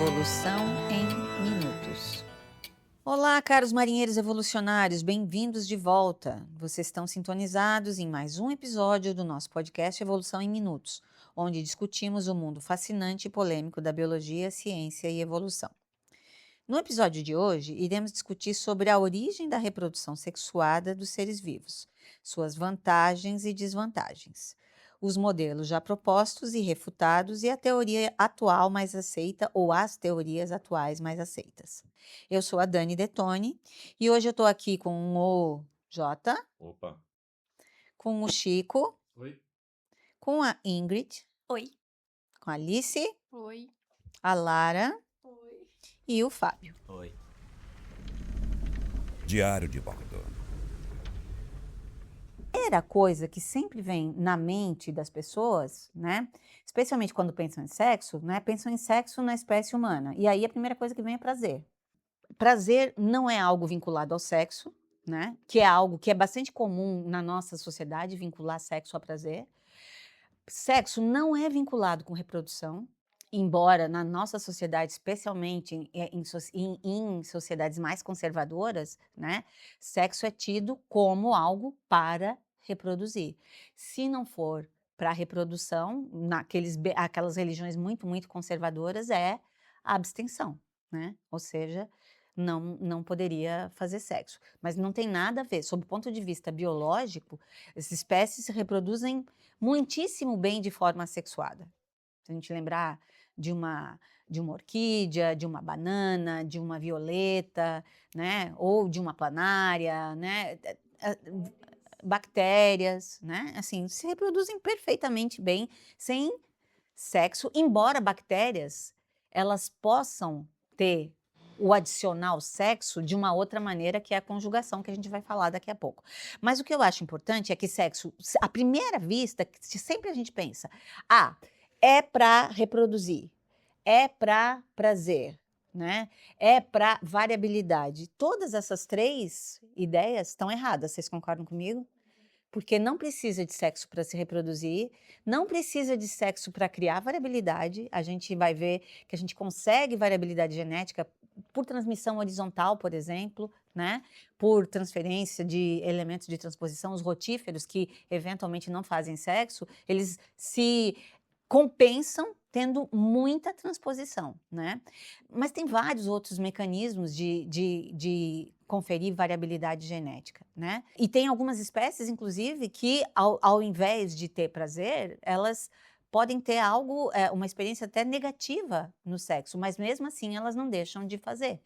Evolução em Minutos. Olá, caros marinheiros evolucionários, bem-vindos de volta. Vocês estão sintonizados em mais um episódio do nosso podcast Evolução em Minutos, onde discutimos o mundo fascinante e polêmico da biologia, ciência e evolução. No episódio de hoje, iremos discutir sobre a origem da reprodução sexuada dos seres vivos, suas vantagens e desvantagens, os modelos já propostos e refutados e a teoria atual mais aceita ou as teorias atuais mais aceitas. Eu sou a Dani Detoni e hoje eu estou aqui com o Jota, Opa. com o Chico, Oi. com a Ingrid, Oi. com a Alice, Oi. a Lara Oi. e o Fábio. Oi. Diário de bordo. Primeira coisa que sempre vem na mente das pessoas, né? Especialmente quando pensam em sexo, né? Pensam em sexo na espécie humana. E aí a primeira coisa que vem é prazer. Prazer não é algo vinculado ao sexo, né? Que é algo que é bastante comum na nossa sociedade, vincular sexo a prazer. Sexo não é vinculado com reprodução, embora na nossa sociedade, especialmente em sociedades mais conservadoras, né? Sexo é tido como algo para reproduzir. Se não for para reprodução, aquelas religiões muito, muito conservadoras, é a abstenção, né? Ou seja, não poderia fazer sexo. Mas não tem nada a ver. Sob o ponto de vista biológico, as espécies se reproduzem muitíssimo bem de forma assexuada. Se a gente lembrar de uma orquídea, de uma banana, de uma violeta, né? Ou de uma planária, né? Bactérias, né? Assim, se reproduzem perfeitamente bem sem sexo, embora bactérias elas possam ter o adicional sexo de uma outra maneira, que é a conjugação, que a gente vai falar daqui a pouco. Mas o que eu acho importante é que sexo, à primeira vista, sempre a gente pensa, é para reproduzir, é para prazer, né? É para variabilidade. Todas essas três ideias estão erradas, vocês concordam comigo? Porque não precisa de sexo para se reproduzir, não precisa de sexo para criar variabilidade. A gente vai ver que a gente consegue variabilidade genética por transmissão horizontal, por exemplo, né? Por transferência de elementos de transposição. Os rotíferos que eventualmente não fazem sexo, eles se compensam tendo muita transposição, né? Mas tem vários outros mecanismos de conferir variabilidade genética, né? E tem algumas espécies, inclusive, que ao invés de ter prazer, elas podem ter uma experiência até negativa no sexo, mas mesmo assim elas não deixam de fazer.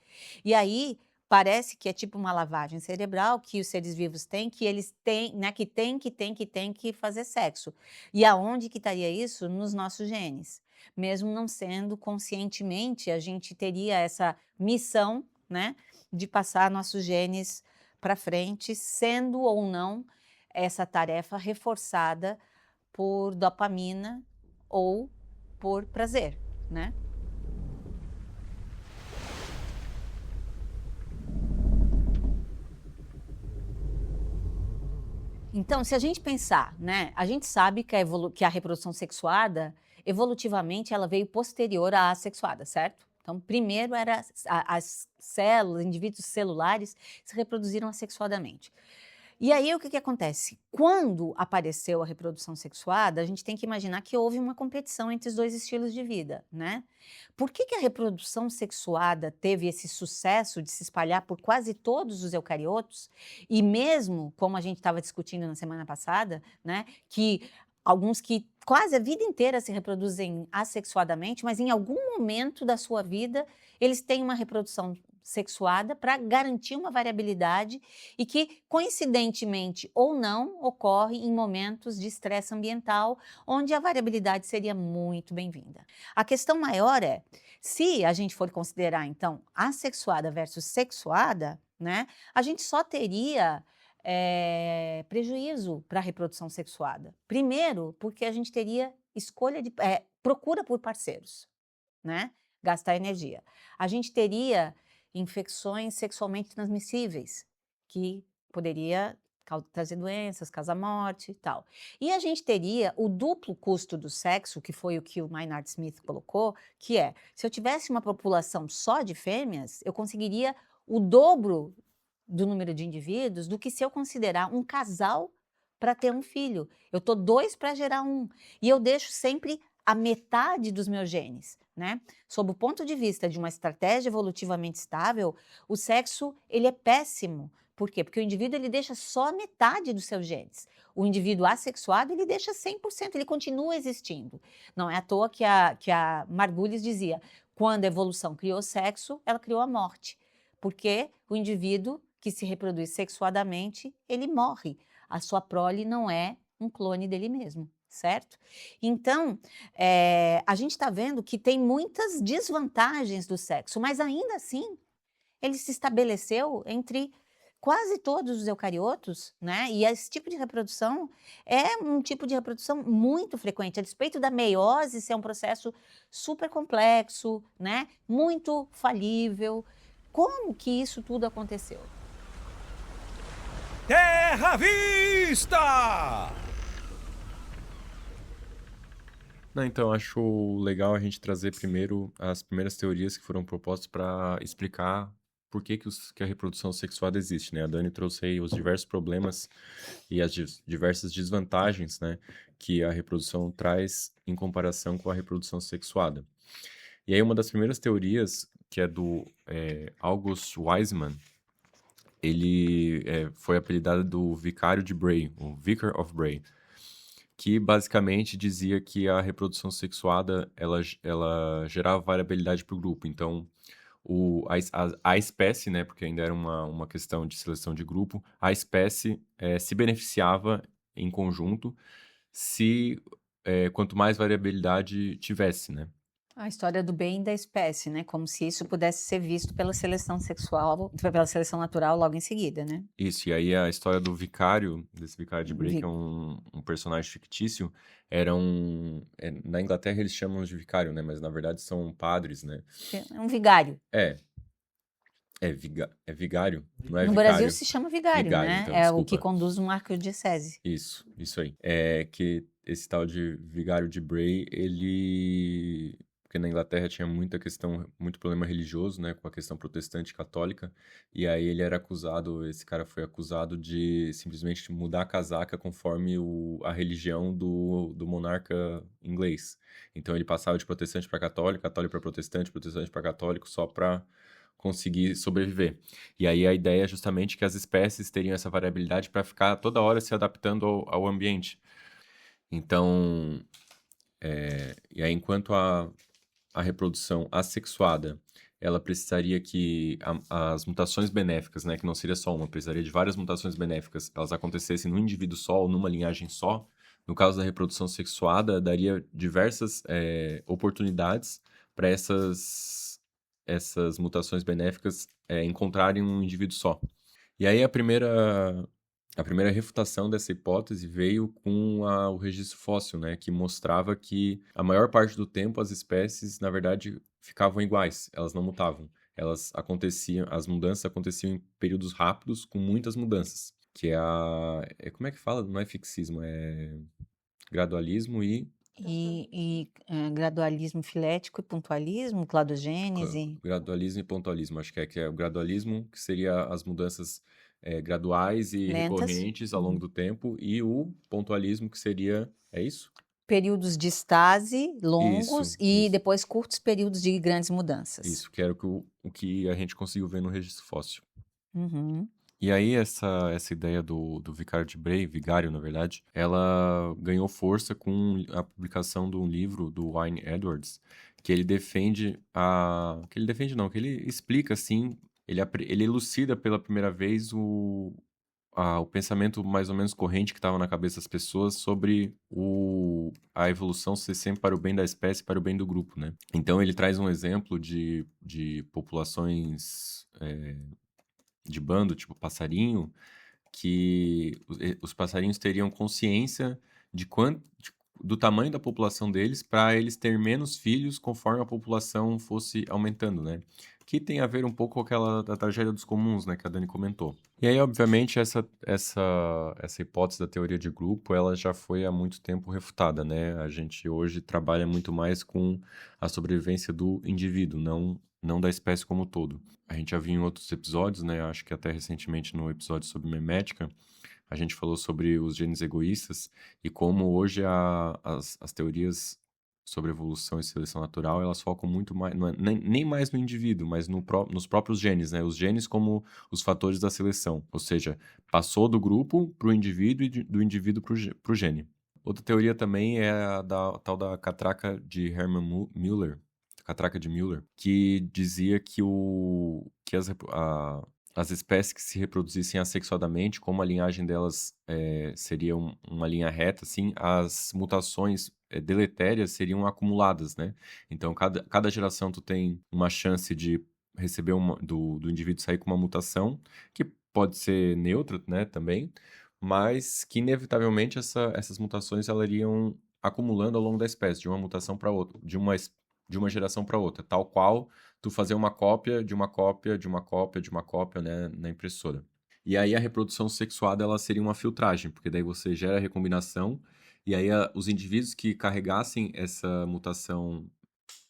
E aí parece que é tipo uma lavagem cerebral que os seres vivos têm, que eles têm, né, que tem que fazer sexo. E aonde que estaria isso? Nos nossos genes. Mesmo não sendo conscientemente, a gente teria essa missão, né, de passar nossos genes para frente, sendo ou não essa tarefa reforçada por dopamina ou por prazer, né? Então, se a gente pensar, né, a gente sabe que a reprodução sexuada, evolutivamente, ela veio posterior à assexuada, certo? Então, primeiro era as células, indivíduos celulares se reproduziram assexuadamente. E aí, o que acontece? Quando apareceu a reprodução sexuada, a gente tem que imaginar que houve uma competição entre os dois estilos de vida, né? Por que a reprodução sexuada teve esse sucesso de se espalhar por quase todos os eucariotos? E mesmo, como a gente estava discutindo na semana passada, né, que alguns que quase a vida inteira se reproduzem assexuadamente, mas em algum momento da sua vida eles têm uma reprodução sexuada para garantir uma variabilidade e que, coincidentemente ou não, ocorre em momentos de estresse ambiental, onde a variabilidade seria muito bem-vinda. A questão maior é, se a gente for considerar, então, assexuada versus sexuada, né, a gente só teria prejuízo para a reprodução sexuada. Primeiro, porque a gente teria procura por parceiros, né? Gastar energia. A gente teria infecções sexualmente transmissíveis, que poderia trazer doenças, causar morte e tal. E a gente teria o duplo custo do sexo, que foi o que o Maynard Smith colocou, que é, se eu tivesse uma população só de fêmeas, eu conseguiria o dobro do número de indivíduos do que se eu considerar um casal para ter um filho. Eu tô 2 para gerar um. E eu deixo sempre a metade dos meus genes, né? Sob o ponto de vista de uma estratégia evolutivamente estável, o sexo, ele é péssimo. Por quê? Porque o indivíduo, ele deixa só a metade dos seus genes. O indivíduo assexuado, ele deixa 100%, ele continua existindo. Não é à toa que a Margulis dizia, quando a evolução criou o sexo, ela criou a morte. Porque o indivíduo que se reproduz sexuadamente, ele morre. A sua prole não é um clone dele mesmo, certo? Então, a gente está vendo que tem muitas desvantagens do sexo, mas ainda assim, ele se estabeleceu entre quase todos os eucariotos, né? E esse tipo de reprodução é um tipo de reprodução muito frequente, a despeito da meiose ser um processo super complexo, né? Muito falível. Como que isso tudo aconteceu? Terra Vista! Não, então, acho legal a gente trazer primeiro as primeiras teorias que foram propostas para explicar por que, que a reprodução sexuada existe, né? A Dani trouxe aí os diversos problemas e as diversas desvantagens, né, que a reprodução traz em comparação com a reprodução sexuada. E aí uma das primeiras teorias, que é do August Weismann, ele foi apelidado do Vicário de Bray, o Vicar of Bray, que basicamente dizia que a reprodução sexuada ela gerava variabilidade para o grupo. Então, a espécie, né, porque ainda era uma questão de seleção de grupo, a espécie se beneficiava em conjunto se quanto mais variabilidade tivesse, né? A história do bem da espécie, né? Como se isso pudesse ser visto pela seleção sexual, pela seleção natural logo em seguida, né? Isso, e aí a história do vicário, desse vicário de Bray, que é um personagem fictício, na Inglaterra eles chamam de vicário, né? Mas na verdade são padres, né? É um vigário. É vigário, não é No vicário. Brasil se chama vigário, né? Então, é desculpa. o que conduz uma arquidiocese. Isso aí. É que esse tal de vigário de Bray, ele... Porque na Inglaterra tinha muito problema religioso, né? Com a questão protestante e católica. E aí esse cara foi acusado de simplesmente mudar a casaca conforme a religião do monarca inglês. Então ele passava de protestante para católico, católico para protestante para católico, só para conseguir sobreviver. E aí a ideia é justamente que as espécies teriam essa variabilidade para ficar toda hora se adaptando ao ambiente. Então, e aí enquanto a reprodução assexuada, ela precisaria que as mutações benéficas, né, que não seria só uma, precisaria de várias mutações benéficas, elas acontecessem num indivíduo só ou numa linhagem só. No caso da reprodução sexuada, daria diversas oportunidades para essas mutações benéficas encontrarem um indivíduo só. E aí a primeira refutação dessa hipótese veio com o registro fóssil, né, que mostrava que a maior parte do tempo as espécies, na verdade, ficavam iguais, elas não mutavam. As mudanças aconteciam em períodos rápidos com muitas mudanças, que como é que fala? Não é fixismo, é gradualismo e gradualismo filético e pontualismo, cladogênese. Gradualismo e pontualismo, acho que é o gradualismo, que seria as mudanças graduais e lentas, recorrentes ao longo do tempo, e o pontualismo, que seria, é isso? Períodos de estase longos e depois curtos períodos de grandes mudanças. Isso, que era o que a gente conseguiu ver no registro fóssil. Uhum. E aí essa ideia do Vicário de Bray, vigário na verdade, ela ganhou força com a publicação de um livro do Wayne Edwards, que ele que ele explica assim, ele elucida pela primeira vez o pensamento mais ou menos corrente que estava na cabeça das pessoas sobre a evolução ser sempre para o bem da espécie, para o bem do grupo, né? Então ele traz um exemplo de populações de bando, tipo passarinho, que os passarinhos teriam consciência do tamanho da população deles para eles terem menos filhos conforme a população fosse aumentando, né? que tem a ver um pouco com aquela da tragédia dos comuns, né, que a Dani comentou. E aí, obviamente, essa hipótese da teoria de grupo, ela já foi há muito tempo refutada, né? A gente hoje trabalha muito mais com a sobrevivência do indivíduo, não da espécie como um todo. A gente já viu em outros episódios, né? Acho que até recentemente no episódio sobre memética, a gente falou sobre os genes egoístas e como hoje as teorias sobre evolução e seleção natural, elas focam muito mais, nem mais no indivíduo, mas nos próprios genes, né? Os genes como os fatores da seleção. Ou seja, passou do grupo para o indivíduo e do indivíduo para o gene. Outra teoria também é a tal da catraca de Hermann Müller, catraca de Müller, que dizia que as espécies que se reproduzissem assexuadamente, como a linhagem delas seria uma linha reta, assim, as mutações deletérias seriam acumuladas, né? Então, cada geração tu tem uma chance de receber do indivíduo sair com uma mutação, que pode ser neutra, né, também, mas que inevitavelmente essas mutações elas iriam acumulando ao longo da espécie, de uma mutação para outra, de uma geração para outra, tal qual tu fazer uma cópia de uma cópia de uma cópia de uma cópia, né, na impressora. E aí a reprodução sexuada ela seria uma filtragem, porque daí você gera a recombinação e aí os indivíduos que carregassem essa mutação,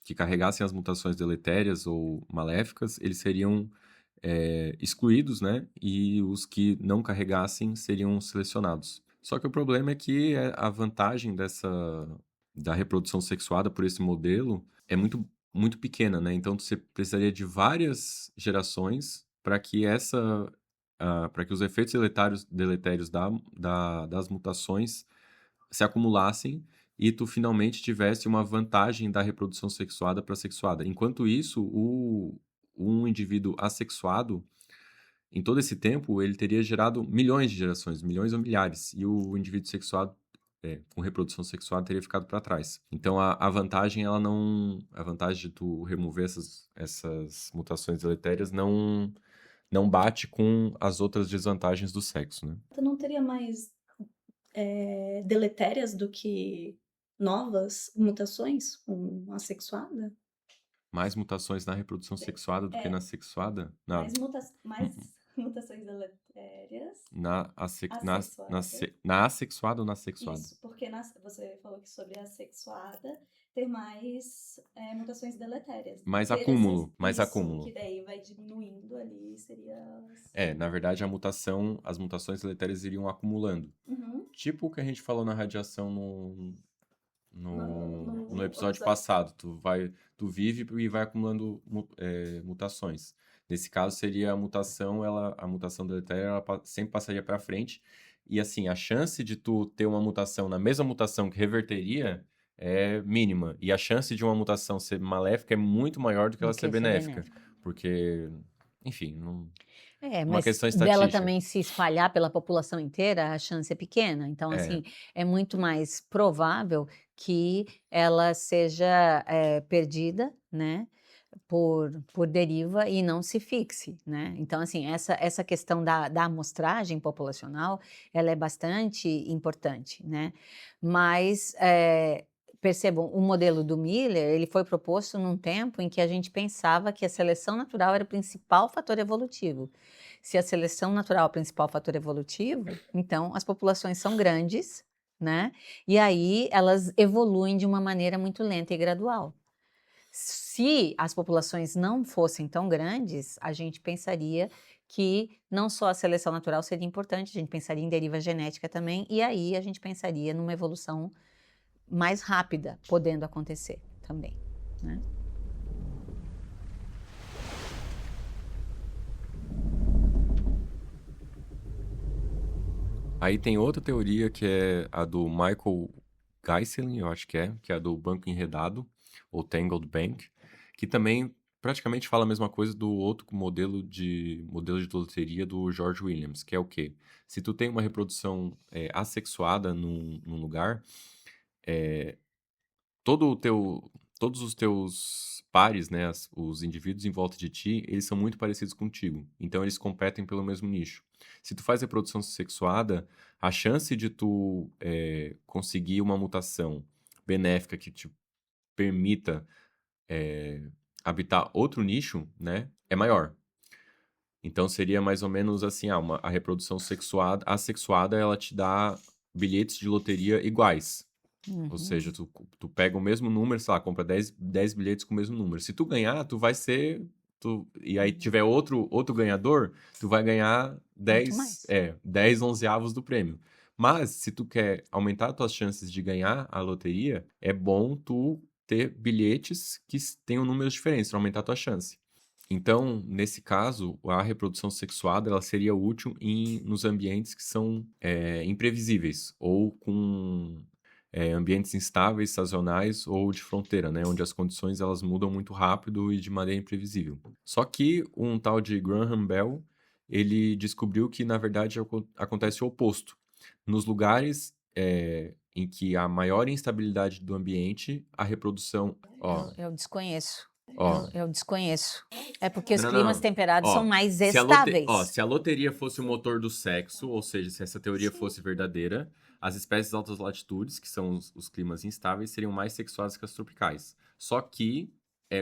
que carregassem as mutações deletérias ou maléficas, eles seriam excluídos, né? E os que não carregassem seriam selecionados. Só que o problema é que a vantagem da reprodução sexuada por esse modelo é muito, muito pequena, né? Então você precisaria de várias gerações para que para que os efeitos deletérios das mutações se acumulassem e tu finalmente tivesse uma vantagem da reprodução sexuada para a sexuada. Enquanto isso, um indivíduo assexuado, em todo esse tempo, ele teria gerado milhões de gerações, milhões ou milhares, e o indivíduo sexuado com reprodução sexuada teria ficado para trás. Então a vantagem a vantagem de tu remover essas mutações deletérias não bate com as outras desvantagens do sexo, né? Tu não teria mais deletérias do que novas mutações com a sexuada? Mais mutações na reprodução sexuada do que na sexuada? Não. Mais mutações deletérias Na assexuada ou na sexuada? Isso, porque você falou que sobre a sexuada ter mais mutações deletérias. Mais acúmulo, mais isso, acúmulo. Que daí vai diminuindo ali, seria... Na verdade, as mutações deletérias iriam acumulando. Uhum. Tipo o que a gente falou na radiação no episódio passado. Tu vive e vai acumulando mutações. Nesse caso, seria a mutação deletéria, ela sempre passaria para frente. E assim, a chance de tu ter uma mutação na mesma mutação que reverteria é mínima. E a chance de uma mutação ser maléfica é muito maior do que ela ser benéfica. Porque, enfim, não... uma mas questão estatística. dela também se espalhar pela população inteira, a chance é pequena. Então, assim, é muito mais provável que ela seja perdida, né, por deriva e não se fixe, né? Então, assim, essa questão da amostragem populacional, ela é bastante importante, né? Mas... percebam, o modelo do Miller, ele foi proposto num tempo em que a gente pensava que a seleção natural era o principal fator evolutivo. Se a seleção natural é o principal fator evolutivo, então as populações são grandes, né? E aí elas evoluem de uma maneira muito lenta e gradual. Se as populações não fossem tão grandes, a gente pensaria que não só a seleção natural seria importante, a gente pensaria em deriva genética também, e aí a gente pensaria numa evolução mais rápida podendo acontecer também, né? Aí tem outra teoria que é a do Michael Geiselin, eu acho que é a do banco enredado, ou Tangled Bank, que também praticamente fala a mesma coisa do outro modelo de loteria do George Williams, que é o quê? Se tu tem uma reprodução assexuada num lugar, todos os teus pares, né, os indivíduos em volta de ti, eles são muito parecidos contigo. Então, eles competem pelo mesmo nicho. Se tu faz reprodução sexuada, a chance de tu conseguir uma mutação benéfica que te permita habitar outro nicho, né, é maior. Então seria mais ou menos assim, a reprodução assexuada, ela te dá bilhetes de loteria iguais. Ou seja, tu pega o mesmo número, sei lá, compra 10 bilhetes com o mesmo número. Se tu ganhar, tu vai ser... e aí tiver outro ganhador, tu vai ganhar 10 onzeavos do prêmio. Mas, se tu quer aumentar as tuas chances de ganhar a loteria, é bom tu ter bilhetes que tenham números diferentes, para aumentar a tua chance. Então, nesse caso, a reprodução sexuada ela seria útil nos ambientes que são imprevisíveis ou com ambientes instáveis, sazonais ou de fronteira, né? Onde as condições elas mudam muito rápido e de maneira imprevisível. Só que um tal de Graham Bell, ele descobriu que, na verdade, acontece o oposto. Nos lugares em que há maior instabilidade do ambiente, a reprodução... Eu desconheço. Ó. Eu desconheço. É porque os Não, climas não. temperados Ó, são mais Se estáveis. a loteria fosse o motor do sexo, ou seja, se essa teoria fosse verdadeira, as espécies de altas latitudes, que são os climas instáveis, seriam mais sexuadas que as tropicais. Só que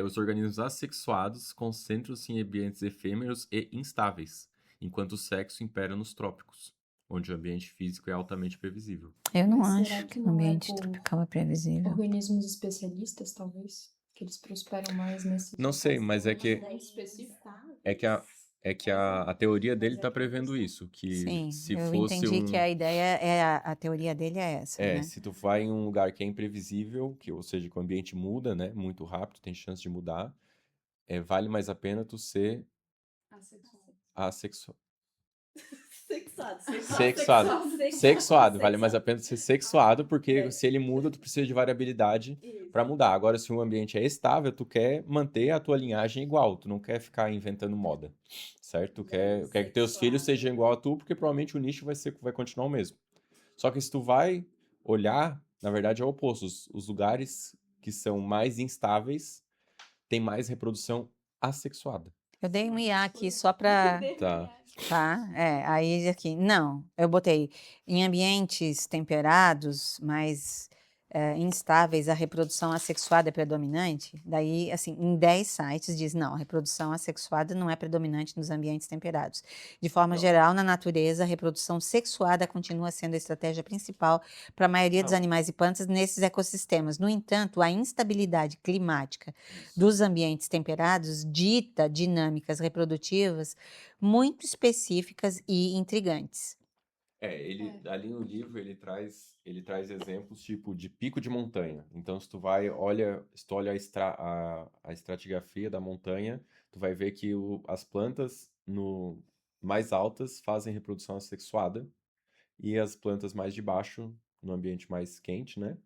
os organismos assexuados concentram-se em ambientes efêmeros e instáveis, enquanto o sexo impera nos trópicos, onde o ambiente físico é altamente previsível. Eu não Mas será acho que que o não é ambiente por tropical é previsível. organismos especialistas, talvez? Que eles prosperam mais nesse... Não sei, mas é que específico. a teoria dele está prevendo isso, que Sim, se eu fosse entendi que a ideia a teoria dele é essa, né? se tu vai em um lugar que é imprevisível, ou seja, que o ambiente muda, né, muito rápido, tem chance de mudar, vale mais a pena tu ser assexuado. Sexuado, vale mais a pena ser sexuado, porque se ele muda, tu precisa de variabilidade para mudar. Agora, se o ambiente é estável, tu quer manter a tua linhagem igual, tu não quer ficar inventando moda, certo? Tu quer que teus filhos sejam igual a tu, porque provavelmente o nicho vai continuar o mesmo. Só que se tu vai olhar, na verdade é o oposto. Os lugares que são mais instáveis têm mais reprodução assexuada. Eu dei um IA aqui só para... Tá. Tá? Aí aqui, não, eu botei em ambientes temperados, mais instáveis, a reprodução assexuada é predominante. Daí, assim, em 10 sites diz, não, a reprodução assexuada não é predominante nos ambientes temperados. De forma geral, na natureza, a reprodução sexuada continua sendo a estratégia principal para a maioria dos animais e plantas nesses ecossistemas. No entanto, a instabilidade climática dos ambientes temperados dita dinâmicas reprodutivas muito específicas e intrigantes. Ali no livro ele traz exemplos tipo de pico de montanha. Então, se tu olha a estratigrafia da montanha, tu vai ver que as plantas mais altas fazem reprodução assexuada e as plantas mais de baixo, no ambiente mais quente, né?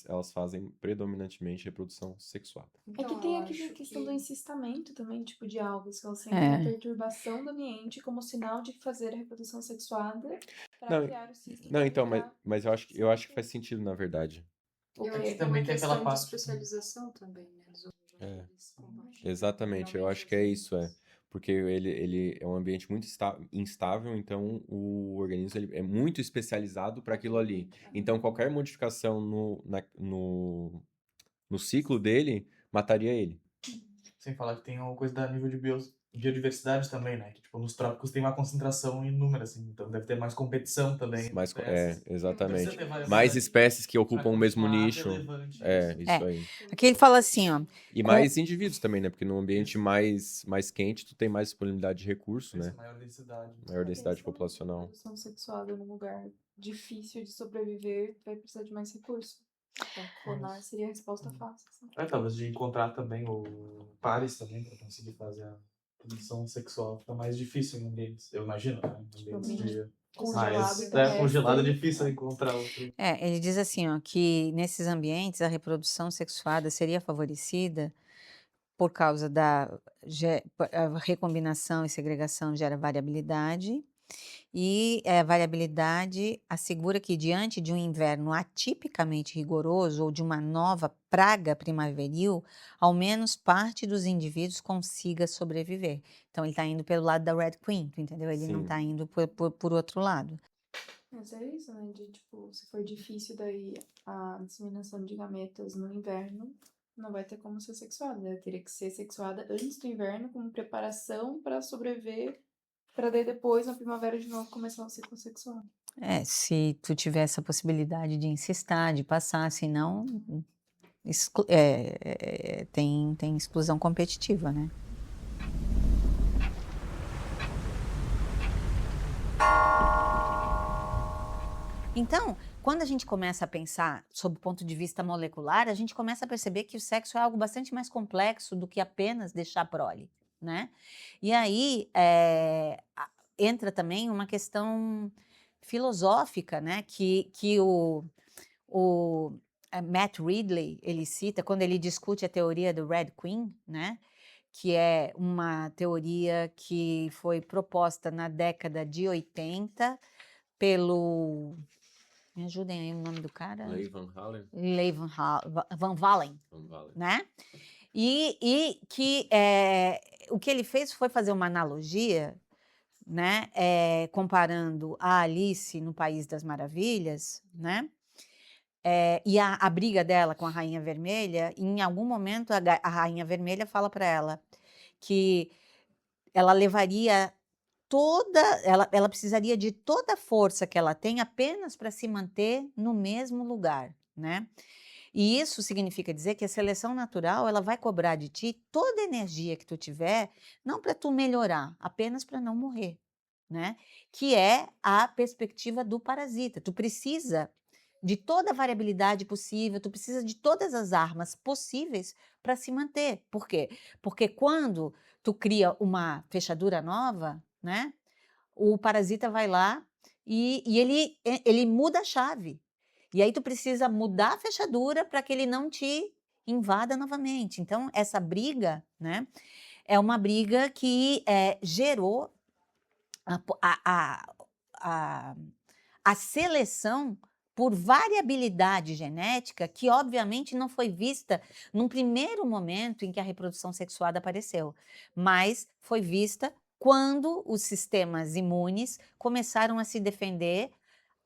Elas fazem predominantemente reprodução sexuada. É que Então, tem eu aqui a acho questão do encistamento também, tipo, de algas, que elas É. sentem a perturbação do ambiente como sinal de fazer a reprodução sexuada para Não, criar o cisto. Não, então, mas eu acho que faz sentido, na verdade. Eu Ok. acho que Também uma tem aquela questão de parte- especialização também, né? Dos objetivos compartilhados. Exatamente, eu acho que é isso, porque ele é um ambiente muito instável, então o organismo ele é muito especializado para aquilo ali. Então qualquer modificação no ciclo dele mataria ele. Sem falar que tem uma coisa da nível de biodiversidade também, né? Que, tipo, nos trópicos tem uma concentração inúmera, assim. Então deve ter mais competição também. Mas, espécies. exatamente. Precisa ter variedade Mais espécies que pra ocupam o mesmo continuar nicho. relevante. Isso aí. Aqui ele fala assim, ó, E mais indivíduos também, né? Porque no ambiente mais quente, tu tem mais disponibilidade de recurso, Essa né? maior densidade. Maior densidade populacional. Reprodução sexuada num lugar difícil de sobreviver vai precisar de mais recurso. Então, clonar seria a resposta fácil. Assim. Talvez de encontrar também pares também, pra conseguir fazer a produção sexual. Fica mais difícil em ambientes, eu imagino, né? Em ambientes de... Congelado. Congelado é difícil encontrar outro. ele diz assim, ó, que nesses ambientes a reprodução sexuada seria favorecida por causa a recombinação e segregação gera variabilidade, e a variabilidade assegura que diante de um inverno atipicamente rigoroso ou de uma nova praga primaveril, ao menos parte dos indivíduos consiga sobreviver. Então ele está indo pelo lado da Red Queen, tu entendeu? Ele não Sim. está indo por outro lado. Mas é isso, né? De, tipo, se for difícil daí a disseminação de gametas no inverno, não vai ter como ser sexuada, né? Teria que ser sexuada antes do inverno, como preparação para sobreviver, para daí depois, na primavera, de novo, começar o ciclo sexual. Se tu tiver essa possibilidade de insistar, de passar, senão tem exclusão competitiva, né? Então, quando a gente começa a pensar sob o ponto de vista molecular, a gente começa a perceber que o sexo é algo bastante mais complexo do que apenas deixar prole, né? E aí entra também uma questão filosófica, né? Que o Matt Ridley, ele cita quando ele discute a teoria do Red Queen, né? Que é uma teoria que foi proposta na década de 80 pelo... Me ajudem aí o nome do cara. Leigh Van Halen. Leigh Van Valen, né? E que o que ele fez foi fazer uma analogia, né? Comparando a Alice no País das Maravilhas, né? E a briga dela com a Rainha Vermelha. Em algum momento a Rainha Vermelha fala para ela que ela levaria ela precisaria de toda a força que ela tem apenas para se manter no mesmo lugar, né? E isso significa dizer que a seleção natural ela vai cobrar de ti toda a energia que tu tiver, não para tu melhorar, apenas para não morrer, né? Que é a perspectiva do parasita. Tu precisa de toda a variabilidade possível, tu precisa de todas as armas possíveis para se manter. Por quê? Porque quando tu cria uma fechadura nova, né? O parasita vai lá e ele muda a chave. E aí tu precisa mudar a fechadura para que ele não te invada novamente. Então, essa briga, né? É uma briga que gerou a seleção por variabilidade genética que, obviamente, não foi vista num primeiro momento em que a reprodução sexuada apareceu, mas foi vista quando os sistemas imunes começaram a se defender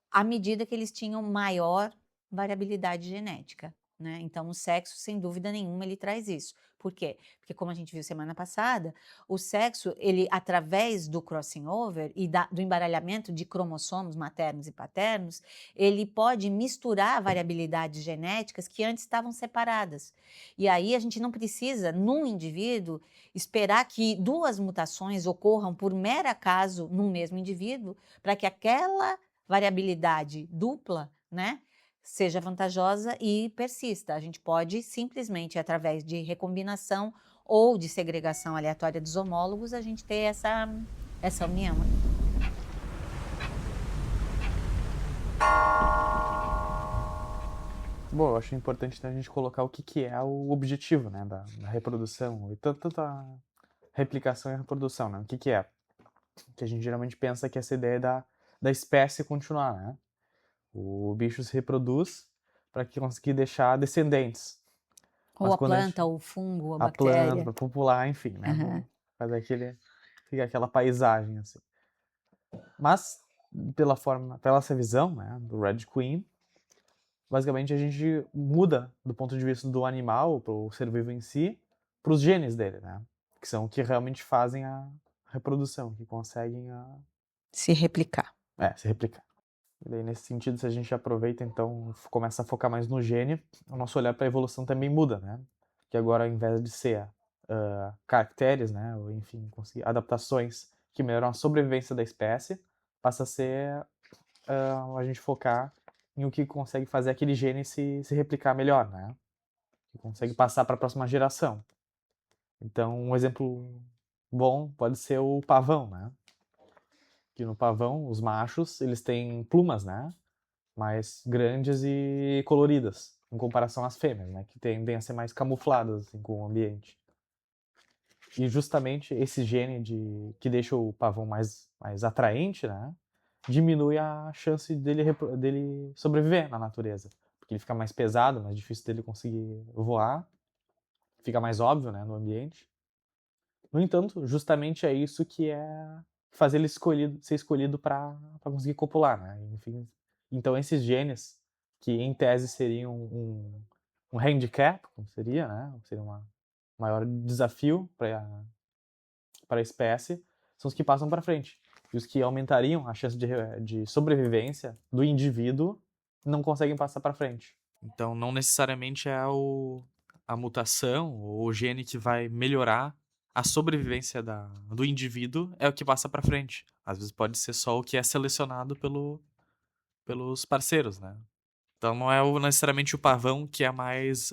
à medida que eles tinham maior variabilidade genética, né? Então, o sexo, sem dúvida nenhuma, ele traz isso. Por quê? Porque, como a gente viu semana passada, o sexo, ele, através do crossing over e do embaralhamento de cromossomos maternos e paternos, ele pode misturar variabilidades genéticas que antes estavam separadas. E aí a gente não precisa, num indivíduo, esperar que duas mutações ocorram por mero acaso num mesmo indivíduo, para que aquela variabilidade dupla, né, seja vantajosa e persista. A gente pode simplesmente, através de recombinação ou de segregação aleatória dos homólogos, a gente ter essa união. Bom, eu acho importante a gente colocar o que é o objetivo, né, da reprodução, e tanto a replicação e a reprodução, né? O que é? Que a gente geralmente pensa que essa ideia da espécie continuar, né? O bicho se reproduz para conseguir deixar descendentes. Ou Mas a quando planta, ou o fungo, a a bactéria. planta, para popular, enfim, né? Fazer fica aquela paisagem, assim. Mas, pela essa visão, né, do Red Queen, basicamente a gente muda do ponto de vista do animal, pro ser vivo em si, para os genes dele, né? Que são que realmente fazem a reprodução, que conseguem se replicar. Se replicar. E daí, nesse sentido, se a gente aproveita, então, começa a focar mais no gene, o nosso olhar para a evolução também muda, né? Que agora, ao invés de ser caracteres, né, ou enfim, conseguir adaptações que melhoram a sobrevivência da espécie, passa a ser a gente focar em o que consegue fazer aquele gene se replicar melhor, né? Que consegue passar para a próxima geração. Então, um exemplo bom pode ser o pavão, né? Que no pavão, os machos, eles têm plumas, né? Mais grandes e coloridas, em comparação às fêmeas, né? Que tendem a ser mais camufladas assim, com o ambiente. E justamente esse gene que deixa o pavão mais atraente, né? Diminui a chance dele sobreviver na natureza. Porque ele fica mais pesado, mais difícil dele conseguir voar. Fica mais óbvio, né, no ambiente. No entanto, justamente é isso que fazer ele ser escolhido para conseguir copular, né? Enfim, então esses genes, que em tese seriam um handicap, como seria, né? Seria um maior desafio para a espécie, são os que passam para frente. E os que aumentariam a chance de sobrevivência do indivíduo não conseguem passar para frente. Então, não necessariamente é a mutação ou o gene que vai melhorar a sobrevivência do indivíduo é o que passa para frente. Às vezes pode ser só o que é selecionado pelos parceiros, né? Então não é necessariamente o pavão que é mais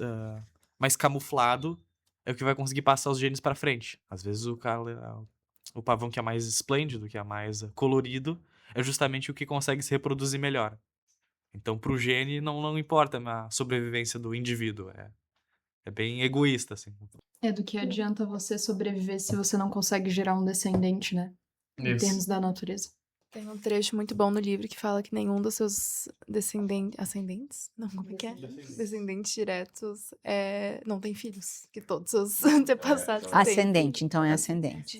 camuflado é o que vai conseguir passar os genes para frente. Às vezes o pavão que é mais esplêndido, que é mais colorido, é justamente o que consegue se reproduzir melhor. Então pro gene não importa a sobrevivência do indivíduo. É bem egoísta, assim. Do que adianta você sobreviver se você não consegue gerar um descendente, né? Em termos da natureza. Tem um trecho muito bom no livro que fala que nenhum dos seus ascendentes? Não, como é que é? Descendentes diretos não tem filhos. Que todos os antepassados têm. Ascendente, então é ascendente.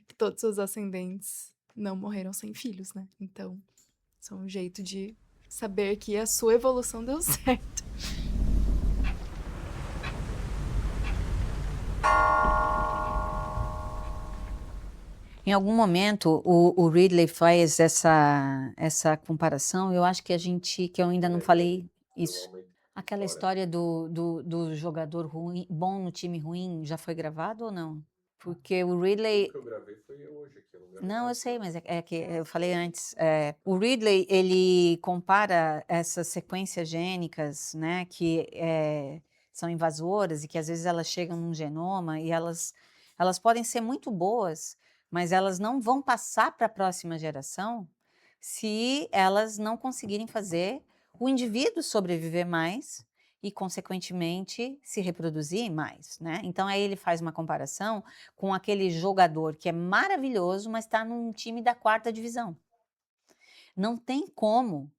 Que todos os seus ascendentes não morreram sem filhos, né? Então, isso é um jeito de saber que a sua evolução deu certo. Em algum momento, o Ridley faz essa comparação. Eu acho que eu ainda não falei isso. Aquela história do jogador ruim, bom no time ruim, já foi gravado ou não? Porque o Ridley... O que eu gravei foi hoje aqui. Não, eu sei, mas é que eu falei antes. O Ridley, ele compara essas sequências gênicas, né, que são invasoras e que às vezes elas chegam num genoma e elas podem ser muito boas, mas elas não vão passar para a próxima geração se elas não conseguirem fazer o indivíduo sobreviver mais e, consequentemente, se reproduzir mais, né? Então, aí ele faz uma comparação com aquele jogador que é maravilhoso, mas está num time da 4ª divisão. Não tem como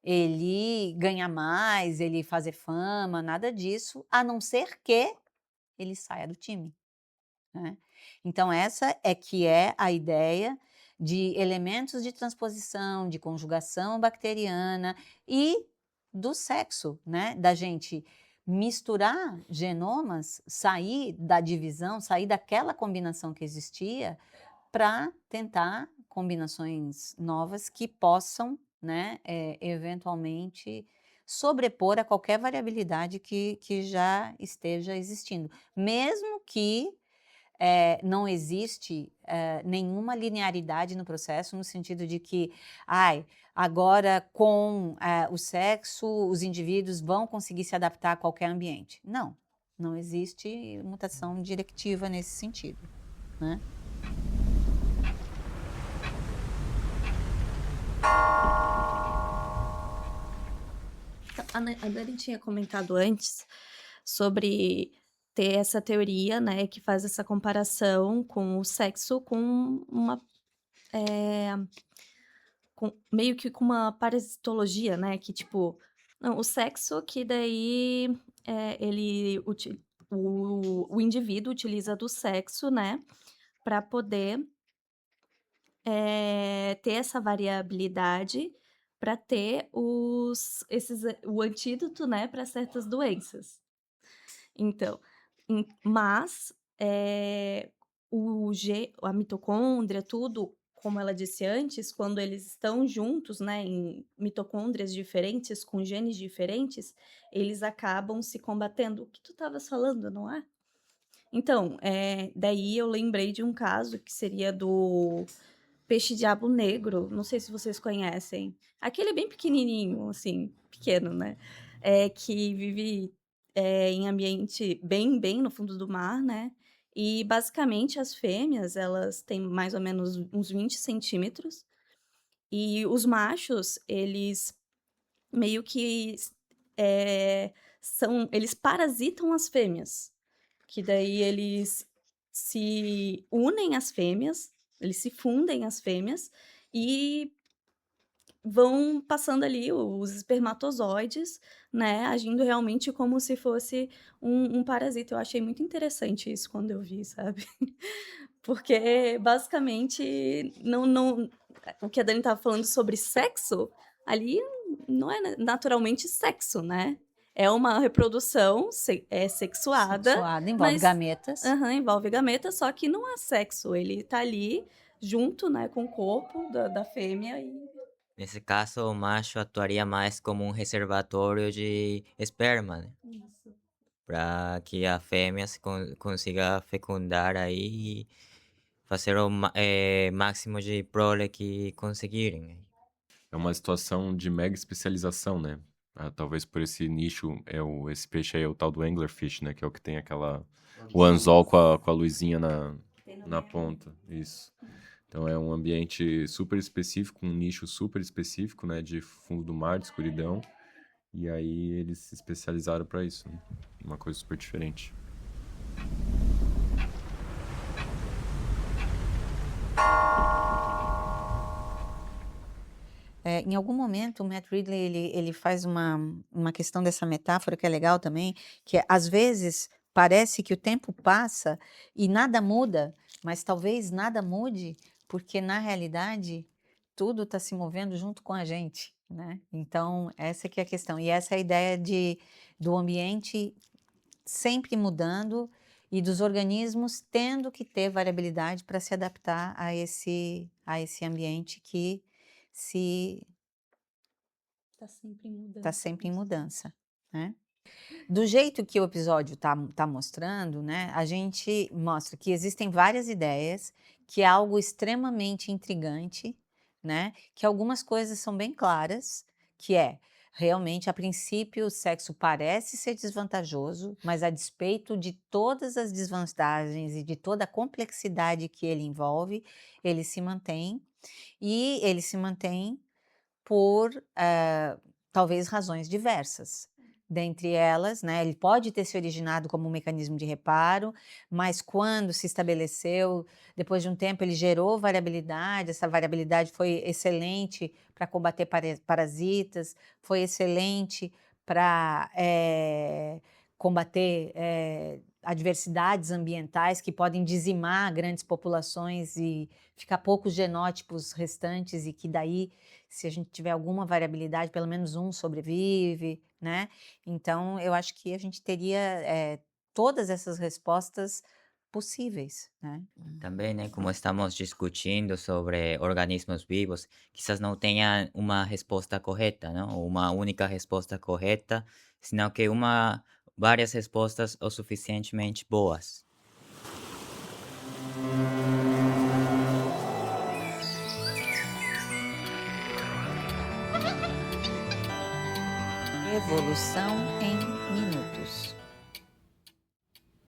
ele ganhar mais, ele fazer fama, nada disso, a não ser que ele saia do time, né? Então, essa é a ideia de elementos de transposição, de conjugação bacteriana e do sexo, né? Da gente misturar genomas, sair da divisão, sair daquela combinação que existia para tentar combinações novas que possam, né, eventualmente sobrepor a qualquer variabilidade que já esteja existindo, mesmo que não existe nenhuma linearidade no processo, no sentido de que, agora com o sexo, os indivíduos vão conseguir se adaptar a qualquer ambiente. Não existe mutação directiva nesse sentido, né? A Dani tinha comentado antes sobre ter essa teoria, né, que faz essa comparação com o sexo com meio que com uma parasitologia, né, que tipo, o sexo que daí o indivíduo utiliza do sexo, né, para poder ter essa variabilidade para ter o antídoto, né, para certas doenças. Então, mas a mitocôndria, tudo, como ela disse antes, quando eles estão juntos, né, em mitocôndrias diferentes, com genes diferentes, eles acabam se combatendo. O que tu estavas falando, não é? Então, daí eu lembrei de um caso que seria do peixe-diabo negro, não sei se vocês conhecem. Aquele bem pequenininho, assim, pequeno, né? Que vive em ambiente bem no fundo do mar, né? E, basicamente, as fêmeas, elas têm mais ou menos uns 20 centímetros. E os machos, eles meio que eles parasitam as fêmeas. Que daí eles se unem às fêmeas, eles se fundem às fêmeas e vão passando ali os espermatozoides, né, agindo realmente como se fosse um parasita. Eu achei muito interessante isso quando eu vi, sabe? Porque, basicamente, o que a Dani estava falando sobre sexo, ali não é naturalmente sexo, né? É uma reprodução sexuada. Sexuada, envolve mas- gametas. Envolve gameta, só que não há sexo. Ele tá ali junto, né, com o corpo da fêmea e Nesse caso, o macho atuaria mais como um reservatório de esperma, né? Para que a fêmea consiga fecundar aí e fazer o máximo de prole que conseguirem. É uma situação de mega especialização, né? Talvez por esse nicho, esse peixe aí é o tal do anglerfish, né? Que é o que tem o anzol com a luzinha na ponta. Isso. Então é um ambiente super específico, um nicho super específico, né? De fundo do mar, de escuridão. E aí eles se especializaram para isso, né? Uma coisa super diferente. Em algum momento, o Matt Ridley ele faz uma questão dessa metáfora que é legal também, que é, às vezes parece que o tempo passa e nada muda, mas talvez nada mude, porque na realidade tudo está se movendo junto com a gente, né? Então, essa que é a questão. E essa é a ideia do ambiente sempre mudando e dos organismos tendo que ter variabilidade para se adaptar a esse ambiente que está sempre em mudança, né? Do jeito que o episódio tá mostrando, né, a gente mostra que existem várias ideias, que é algo extremamente intrigante, né, que algumas coisas são bem claras, que é, realmente, a princípio, o sexo parece ser desvantajoso, mas a despeito de todas as desvantagens e de toda a complexidade que ele envolve, ele se mantém, e ele se mantém por talvez razões diversas. Dentre elas, né, ele pode ter se originado como um mecanismo de reparo, mas quando se estabeleceu, depois de um tempo ele gerou variabilidade, essa variabilidade foi excelente para combater parasitas, foi excelente para combater adversidades ambientais que podem dizimar grandes populações e ficar poucos genótipos restantes e que daí, se a gente tiver alguma variabilidade, pelo menos um sobrevive, né? Então, eu acho que a gente teria todas essas respostas possíveis, né? Também, né, como estamos discutindo sobre organismos vivos, quizás não tenha uma resposta correta, não? Uma única resposta correta, senão que várias respostas o suficientemente boas. Evolução em